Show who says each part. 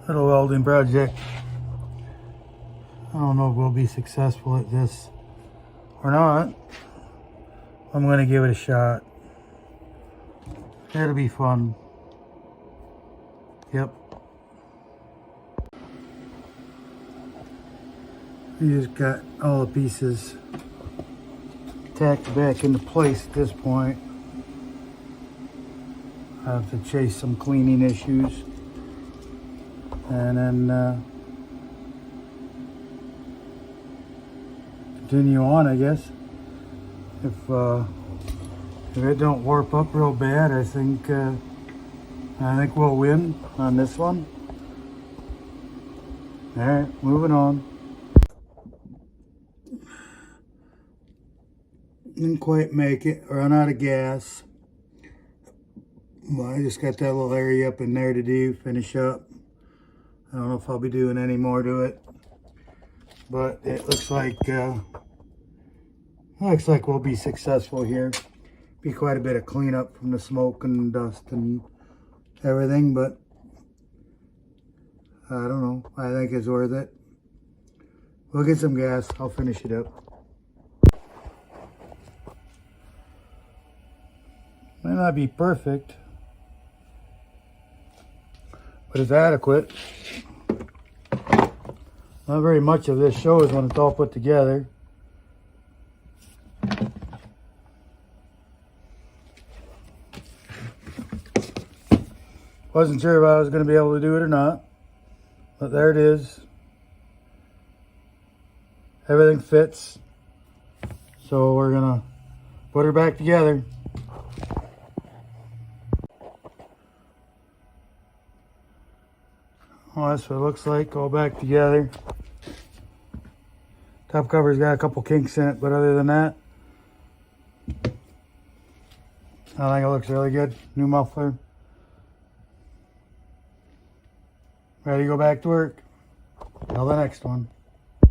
Speaker 1: little welding project. I don't know if we'll be successful at this or not. I'm going to give it a shot. It'll be fun. Yep. You just got all the pieces tacked back into place at this point. I have to chase some cleaning issues. And then continue on, I guess. If it don't warp up real bad, I think we'll win on this one. All right, moving on. Didn't quite make it. Run out of gas. Well, I just got that little area up in there to do, finish up. I don't know if I'll be doing any more to it, but it looks like we'll be successful here. Be quite a bit of cleanup from the smoke and dust and everything, but I don't know. I think it's worth it. We'll get some gas. I'll finish it up. Might not be perfect, but it's adequate. Not very much of this shows when it's all put together. Wasn't sure if I was going to be able to do it or not, but there it is. Everything fits, so we're going to put her back together. Well, that's what it looks like, all back together. Top cover's got a couple kinks in it, but other than that, I think it looks really good. New muffler. Ready to go back to work. Till the next one.